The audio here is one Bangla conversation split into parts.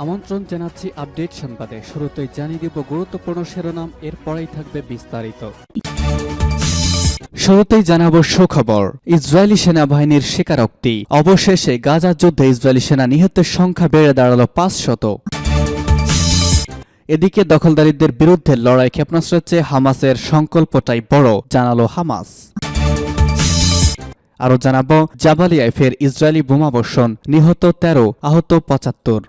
আমন্ত্রণ জানাচ্ছি আপডেট সংবাদে। শুরুতেই জানিয়ে দিব গুরুত্বপূর্ণ শিরোনাম, এরপরেই থাকবে বিস্তারিত। শুরুতেই জানাবো সুখবর, ইসরায়েলি সেনাবাহিনীর স্বীকারোক্তি, অবশেষে গাজা যুদ্ধে ইসরায়েলি সেনা নিহতের সংখ্যা বেড়ে দাঁড়ালো 500। এদিকে দখলদারীদের বিরুদ্ধে লড়াই ক্ষেপণাস্ত্রের চেয়ে হামাসের সংকল্পটাই বড়, জানালো হামাস। আরও জানাবো জাবালিয়ায় ফের ইসরায়েলি বোমাবর্ষণ, নিহত 13, আহত 75।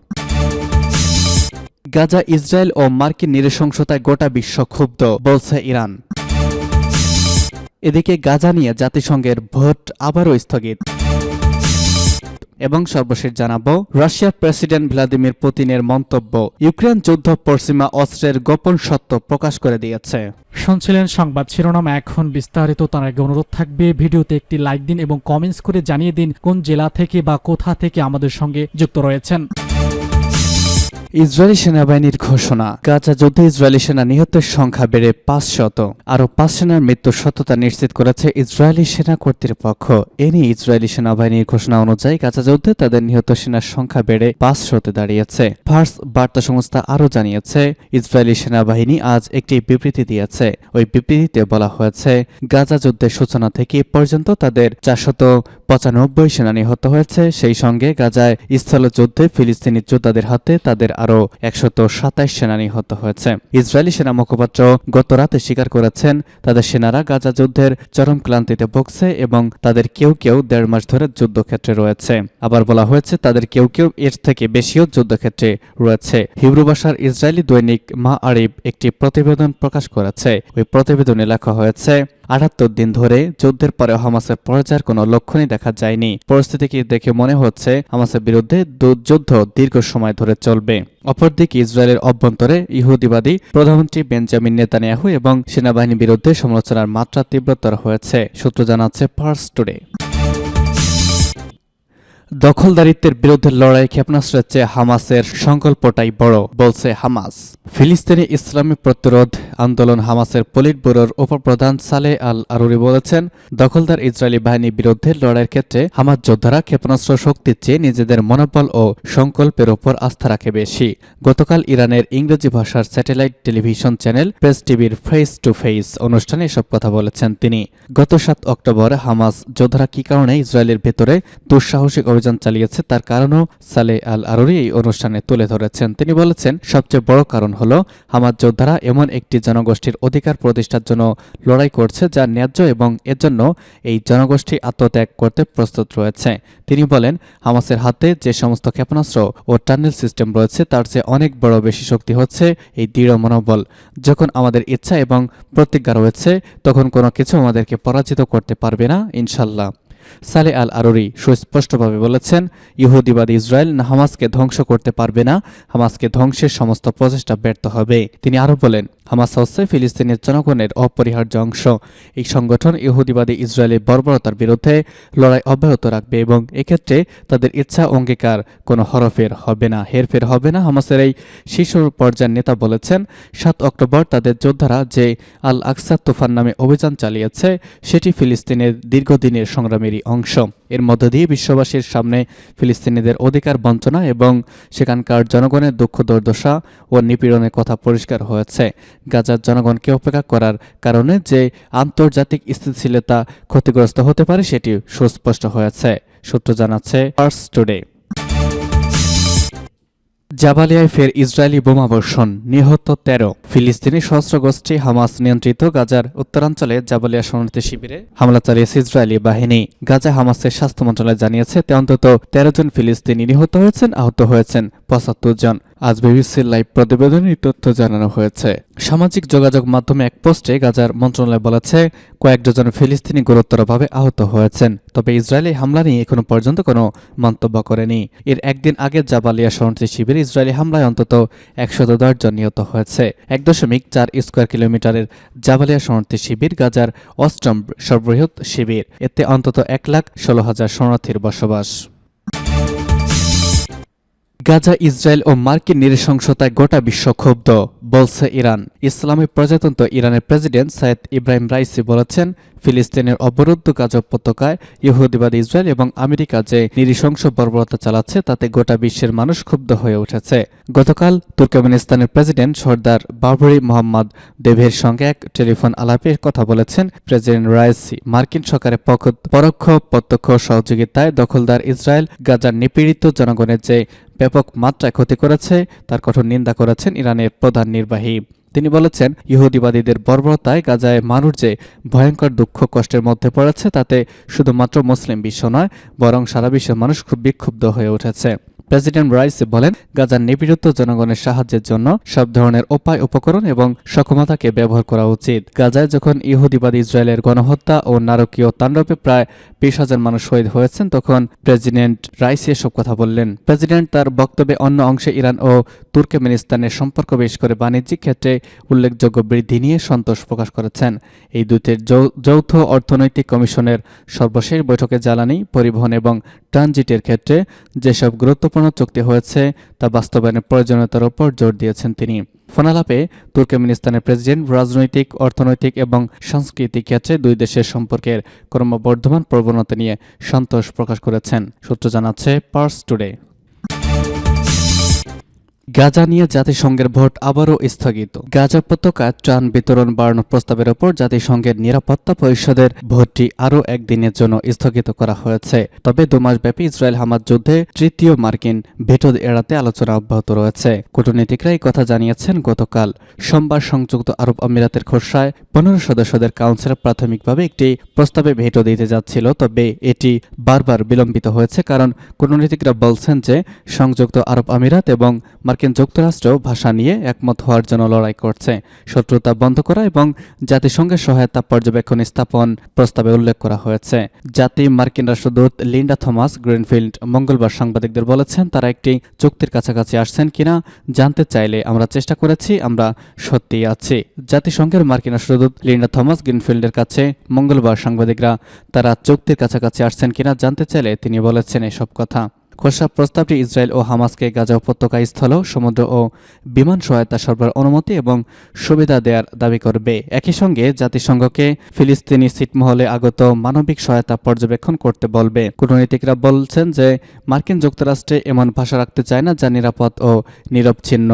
গাজা, ইসরায়েল ও মার্কিন নৃশংসতায় গোটা বিশ্ব ক্ষুব্ধ, বলছে ইরান। এদিকে গাজা নিয়ে জাতিসংঘের ভোট আবারও স্থগিত। এবং সর্বশেষ জানাবো রাশিয়ার প্রেসিডেন্ট ভ্লাদিমির পুতিনের মন্তব্য, ইউক্রেন যুদ্ধ পশ্চিমা অস্ত্রের গোপন সত্য প্রকাশ করে দিয়েছে। শুনছিলেন সংবাদ শিরোনাম, এখন বিস্তারিত। তার আগে অনুরোধ থাকবে ভিডিওতে একটি লাইক দিন এবং কমেন্টস করে জানিয়ে দিন কোন জেলা থেকে বা কোথা থেকে আমাদের সঙ্গে যুক্ত রয়েছেন। ইসরায়েলি সেনাবাহিনীর ঘোষণা, গাজা যুদ্ধে ইসরায়েলি সেনা নিহতের সংখ্যা বেড়ে 500। আরও 5 সেনার মৃত্যুর সত্যতা নিশ্চিত করেছে ইসরায়েলি সেনা কর্তৃপক্ষ। এ নিয়ে ইসরায়েলি সেনাবাহিনীর ঘোষণা অনুযায়ী গাজা যুদ্ধে তাদের নিহত সেনার সংখ্যা বেড়ে 500-তে দাঁড়িয়েছে। ফার্স বার্তা সংস্থা আরও জানিয়েছে, ইসরায়েলি সেনাবাহিনী আজ একটি বিবৃতি দিয়েছে। ওই বিবৃতিতে বলা হয়েছে, গাজা যুদ্ধের সূচনা থেকে পর্যন্ত তাদের 495 সেনা নিহত হয়েছে। সেই সঙ্গে গাজায় স্থলযুদ্ধে ফিলিস্তিনি যোদ্ধাদের হাতে তাদের আরও 127 সেনা নিহত হয়েছে। ইসরায়েলি সেনা মুখপাত্র গত রাতে স্বীকার করেছেন, তাদের সেনারা গাজা যুদ্ধের চরম ক্লান্তিতে ভুগছে এবং তাদের কেউ কেউ 1.5 মাস ধরে যুদ্ধক্ষেত্রে রয়েছে। আবার বলা হয়েছে, তাদের কেউ কেউ এর থেকে বেশিও যুদ্ধক্ষেত্রে রয়েছে। হিব্রু ভাষার ইসরায়েলি দৈনিক মাআরিব একটি প্রতিবেদন প্রকাশ করেছে। ওই প্রতিবেদনে লেখা হয়েছে, 78 দিন ধরে যুদ্ধের পরে হামাসের পরাজয়ের কোনো লক্ষণই দেখা যায়নি। পরিস্থিতিকে দেখে মনে হচ্ছে হামাসের বিরুদ্ধে যুদ্ধ দীর্ঘ সময় ধরে চলবে। অপরদিকে ইসরায়েলের অভ্যন্তরে ইহুদিবাদী প্রধানমন্ত্রী বেঞ্জামিন নেতানিয়াহু এবং সেনাবাহিনীর বিরুদ্ধে সমালোচনার মাত্রা তীব্রতর হয়েছে, সূত্র জানাচ্ছে ফার্স টুডে। দখলদারিত্বের বিরুদ্ধে লড়াই ক্ষেপণাস্ত্রের চেয়ে হামাসের সংকল্পটাই বড়, বলছে হামাস। ফিলিস্তিনি ইসলামী প্রতিরোধ আন্দোলন হামাসের পলিট ব্যুরোর উপপ্রধান সালেহ আল আরুরি বলেছেন, দখলদার ইসরায়েলি বাহিনীর বিরুদ্ধে লড়াইয়ের ক্ষেত্রে হামাস যোদ্ধারা ক্ষেপণাস্ত্র শক্তির চেয়ে নিজেদের মনোবল ও সংকল্পের ওপর আস্থা রাখে বেশি। গতকাল ইরানের ইংরেজি ভাষার স্যাটেলাইট টেলিভিশন চ্যানেল প্রেস টিভির ফেস টু ফেস অনুষ্ঠানে এসব কথা বলেছেন তিনি। গত 7 অক্টোবর হামাস যোদ্ধারা কি কারণে ইসরায়েলের ভেতরে দুঃসাহসিক অভিযান চালিয়েছে তার কারণও সালেহ আল আরুরি এই অনুষ্ঠানে তুলে ধরেছেন। তিনি বলেছেন, সবচেয়ে বড় কারণ হলো হামাস যোদ্ধারা এমন একটি জনগোষ্ঠীর অধিকার প্রতিষ্ঠার জন্য লড়াই করছে যা ন্যায্য এবং এর জন্য এই জনগোষ্ঠী আত্মত্যাগ করতে প্রস্তুত রয়েছে। তিনি বলেন, হামাসের হাতে যে সমস্ত ক্ষেপণাস্ত্র ও টানেল সিস্টেম রয়েছে তার চেয়ে অনেক বড় বেশি শক্তি হচ্ছে এই দৃঢ় মনোবল। যখন আমাদের ইচ্ছা এবং প্রতিজ্ঞা রয়েছে তখন কোনো কিছু আমাদেরকে পরাজিত করতে পারবে না, ইনশাল্লাহ। সালেহ আল আরুরি সুস্পষ্টভাবে বলেছেন, ইহুদিবাদী ইসরায়েল হামাসকে ধ্বংস করতে পারবে না, হামাসকে ধ্বংসের সমস্ত প্রচেষ্টা ব্যর্থ হবে। তিনি আরও বলেন, হামাস হচ্ছে ফিলিস্তিনের জনগণের অপরিহার্য অংশ। এই সংগঠন ইহুদিবাদী ইসরায়েলের বর্বরতার বিরুদ্ধে লড়াই অব্যাহত রাখবে এবং এক্ষেত্রে তাদের ইচ্ছা অঙ্গীকার কোনো হরফের হবে না, হেরফের হবে না। হামাসের এই শীর্ষ পর্যায়ের নেতা বলেছেন, 7 অক্টোবর তাদের যোদ্ধারা যে আল আকসা তুফান নামে অভিযান চালিয়েছে সেটি ফিলিস্তিনের দীর্ঘদিনের সংগ্রামের অংশ। এর মধ্য দিয়ে বিশ্ববাসীর সামনে ফিলিস্তিনিদের অধিকার বঞ্চনা এবং সেখানকার জনগণের দুঃখ দুর্দশা ও নিপীড়নের কথা পরিষ্কার হয়েছে। গাজার জনগণকে উপেক্ষা করার কারণে যে আন্তর্জাতিক স্থিতিশীলতা ক্ষতিগ্রস্ত হতে পারে সেটি সুস্পষ্ট হয়েছে, সূত্র জানাচ্ছে ফার্স টুডে। জাবালিয়ায় ফের ইসরায়েলি বোমাবর্ষণ, নিহত 13। ফিলিস্তিনি সশস্ত্র গোষ্ঠী হামাস নিয়ন্ত্রিত গাজার উত্তরাঞ্চলে জাবালিয়া শরণার্থী শিবিরে হামলা চালিয়েছে ইসরায়েলি বাহিনী। গাজা হামাসের স্বাস্থ্য মন্ত্রণালয় জানিয়েছে অন্তত 13 জন ফিলিস্তিনি নিহত হয়েছেন, আহত হয়েছেন 75 জন। আজ বিবিসির লাইভ প্রতিবেদনে এই তথ্য জানানো হয়েছে। সামাজিক যোগাযোগ মাধ্যমে এক পোস্টে গাজার মন্ত্রণালয় বলেছে, কয়েক ডজন ফিলিস্তিনি গুরুতরভাবে আহত হয়েছেন, তবে ইসরায়েলি হামলা নিয়ে এখনো পর্যন্ত কোনো মন্তব্য করেনি। এর একদিন আগে জাবালিয়া শরণার্থী শিবিরে ইসরায়েলি হামলায় অন্তত 110 জন নিহত হয়েছে। 1.4 স্কয়ার কিলোমিটারের জাবালিয়া শরণার্থী শিবির গাজার 8ম সর্ববৃহৎ শিবির। এতে অন্তত 1,16,000 শরণার্থীর বসবাস। গাজা, ইসরায়েল ও মার্কিন নৃশংসতায় গোটা বিশ্ব ক্ষুব্ধ, বলছে ইরান। ইসলামী প্রজাতন্ত্র ইরানের প্রেসিডেন্ট সাইয়েদ ইব্রাহিম রাইসি বলেছেন, ফিলিস্তিনের অবরুদ্ধ গাজা উপত্যকায় ইহুদিবাদী ইসরায়েল এবং আমেরিকা যে নৃশংস বর্বরতা চালাচ্ছে তাতে গোটা বিশ্বের মানুষ ক্ষুব্ধ হয়ে উঠেছে। গতকাল তুর্কমেনিস্তানের প্রেসিডেন্ট সর্দার বাবরি মোহাম্মদ দেভের সঙ্গে এক টেলিফোন আলাপে কথা বলেছেন প্রেসিডেন্ট রাইসি। মার্কিন সরকারের পরোক্ষ প্রত্যক্ষ সহযোগিতায় দখলদার ইসরায়েল গাজার নিপীড়িত জনগণের যে ব্যাপক মাত্রায় ক্ষতি করেছে তার কঠোর নিন্দা করেছেন ইরানের প্রধান নির্বাহী। তিনি বলেছেন, ইহুদিবাদীদের বর্বরতায় গাজায় মানুষ যে ভয়ঙ্কর দুঃখ কষ্টের মধ্যে পড়েছে তাতে শুধুমাত্র মুসলিম বিশ্ব নয় বরং সারা বিশ্বের মানুষ খুব বিক্ষুব্ধ হয়ে উঠেছে। প্রেসিডেন্ট রাইসি বলেন, গাজার নিপীড়িত জনগণের সাহায্যের জন্য সব ধরনের উপায় উপকরণ এবং সক্ষমতাকে ব্যবহার করা উচিত। গাজায় যখন ইহুদিবাদী ইসরায়েলের গণহত্যা ও নারকীয় তাণ্ডবে প্রায় 20,000 মানুষ শহীদ হয়েছেন তখন প্রেসিডেন্ট রাইসি এসব কথা বললেন। প্রেসিডেন্ট তার বক্তব্যে অন্য অংশে ইরান ও তুর্কমেনিস্তানের সম্পর্ক বিশেষ করে বাণিজ্যিক ক্ষেত্রে উল্লেখযোগ্য বৃদ্ধি নিয়ে সন্তোষ প্রকাশ করেছেন। এই দুটির যৌথ অর্থনৈতিক কমিশনের সর্বশেষ বৈঠকে জ্বালানি, পরিবহন এবং ট্রানজিটের ক্ষেত্রে যেসব গুরুত্বপূর্ণ চুক্তি হয়েছে তা বাস্তবায়নের প্রয়োজনীয়তার উপর জোর দিয়েছেন তিনি। ফোনালাপে তুর্কমেনিস্তানের প্রেসিডেন্ট রাজনৈতিক, অর্থনৈতিক এবং সাংস্কৃতিক ক্ষেত্রে দুই দেশের সম্পর্কের ক্রমবর্ধমান প্রবণতা নিয়ে সন্তোষ প্রকাশ করেছেন, সূত্র জানাচ্ছে পার্স টুডে। গাজা নিয়ে জাতিসংঘের ভোট আবারও স্থগিত। গাজা উপত্যকায় ত্রাণ বিতরণ বাড়ানোর প্রস্তাবের ওপর জাতিসংঘের নিরাপত্তা পরিষদের ভোটটি আরও একদিনের জন্য স্থগিত করা হয়েছে। তবে 2 মাসব্যাপী ইসরায়েল হামাস যুদ্ধে তৃতীয় মার্কিন ভেটো এড়াতে আলোচনা অব্যাহত রয়েছে। কূটনীতিকরা এই কথা জানিয়েছেন গতকাল সোমবার। সংযুক্ত আরব আমিরাতের খোরসায় 15 সদস্যদের কাউন্সিল প্রাথমিকভাবে একটি প্রস্তাবে ভেটো দিতে যাচ্ছিল, তবে এটি বারবার বিলম্বিত হয়েছে কারণ কূটনীতিকরা বলছেন যে সংযুক্ত আরব আমিরাত এবং মার্কিন যুক্তরাষ্ট্র ভাষা নিয়ে একমত হওয়ার জন্য লড়াই করছে। শত্রুতা বন্ধ করা এবং জাতিসংঘের সহায়তা পর্যবেক্ষণ স্থাপন প্রস্তাবে উল্লেখ করা হয়েছে। মার্কিন রাষ্ট্রদূত লিন্ডা থমাস গ্রিনফিল্ড মঙ্গলবার সাংবাদিকদের বলেছেন, তারা একটি চুক্তির কাছাকাছি আসছেন কিনা জানতে চাইলে আমরা চেষ্টা করেছি, আমরা সত্যিই আছি। জাতিসংঘের মার্কিন রাষ্ট্রদূত লিন্ডা থমাস গ্রিনফিল্ডের কাছে মঙ্গলবার সাংবাদিকরা তারা চুক্তির কাছাকাছি আসছেন কিনা জানতে চাইলে তিনি বলেছেন এসব কথা। খসড়া প্রস্তাবটি ইসরায়েল ও হামাসকে গাজা উপত্যকা স্থল, সমুদ্র ও বিমান সহায়তা সরবরাহ অনুমতি এবং সুবিধা দেওয়ার দাবি করবে। একই সঙ্গে জাতিসংঘকে ফিলিস্তিনি ছিটমহলে আগত মানবিক সহায়তা পর্যবেক্ষণ করতে বলবে। কূটনীতিকরা বলছেন যে মার্কিন যুক্তরাষ্ট্রে এমন ভাষা রাখতে চায় না যা নিরাপদ ও নিরবচ্ছিন্ন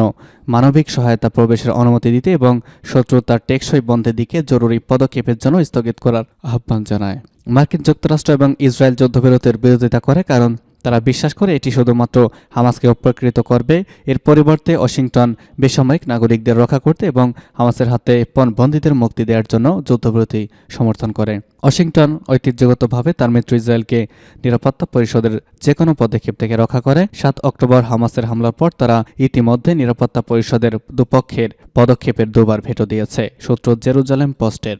মানবিক সহায়তা প্রবেশের অনুমতি দিতে এবং শত্রুতার টেকসই বন্ধের দিকে জরুরি পদক্ষেপের জন্য স্থগিত করার আহ্বান জানায়। মার্কিন যুক্তরাষ্ট্র এবং ইসরায়েল যুদ্ধবিরতির বিরোধিতা করে কারণ তারা বিশ্বাস করে এটি শুধুমাত্র হামাসকে উপকৃত করবে। এর পরিবর্তে ওয়াশিংটন বেসামরিক নাগরিকদের রক্ষা করতে এবং হামাসের হাতে বন্দীদের মুক্তি দেওয়ার জন্য যুদ্ধবিরতি সমর্থন করে। ওয়াশিংটন ঐতিহ্যগতভাবে তার মিত্র ইসরায়েলকে নিরাপত্তা পরিষদের যে কোনো পদক্ষেপ থেকে রক্ষা করে। 7 অক্টোবর হামাসের হামলার পর তারা ইতিমধ্যে নিরাপত্তা পরিষদের দুপক্ষের পদক্ষেপের 2 বার ভেটো দিয়েছে, সূত্র জেরুজালেম পোস্টের।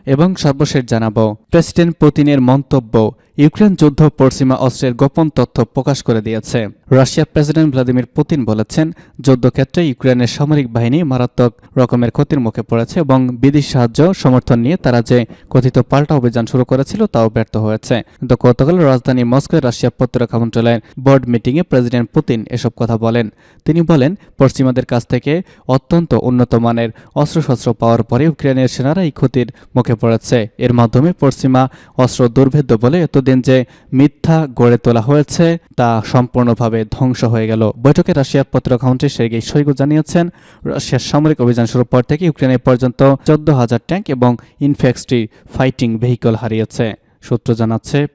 এবং সর্বশেষ জানাবো, প্রেসিডেন্ট পুতিনের মন্তব্য, ইউক্রেন যুদ্ধ পশ্চিমা অস্ত্রের গোপন তথ্য প্রকাশ করে দিয়েছে। রাশিয়ার প্রেসিডেন্ট ভ্লাদিমির পুতিন বলেছেন, যুদ্ধক্ষেত্রে ইউক্রেনের সামরিক বাহিনী মারাত্মক রকমের ক্ষতির মুখে পড়েছে এবং বিদেশি সাহায্য সমর্থন নিয়ে তারা যে কথিত পাল্টা অভিযান শুরু করেছিল তাও ব্যর্থ হয়েছে। কিন্তু গতকাল রাজধানী মস্কোয় রাশিয়ার প্রতিরক্ষা মন্ত্রণালয়ের বোর্ড মিটিংয়ে প্রেসিডেন্ট পুতিন এসব কথা বলেন। তিনি বলেন, পশ্চিমাদের কাছ থেকে অত্যন্ত উন্নত মানের অস্ত্রশস্ত্র পাওয়ার পরে ইউক্রেনের সেনারা এই ক্ষতির মুখে পড়েছে। এর মাধ্যমে পশ্চিমা অস্ত্র দুর্ভেদ্য বলে এতদিন যে মিথ্যা গড়ে তোলা হয়েছে তা সম্পূর্ণভাবে ধ্বংস হয়ে গেল। বৈঠকে রাশিয়ার প্রতিরক্ষামন্ত্রী সের্গেই শোইগু জানিয়েছেন, রাশিয়ার সামরিক অভিযান শুরুর পর থেকে ইউক্রেনে পর্যন্ত 14,000 ট্যাঙ্ক এবং ইনফ্যান্ট্রি ফাইটিং ভেহিকল হারিয়েছে, সূত্র জানাচ্ছে।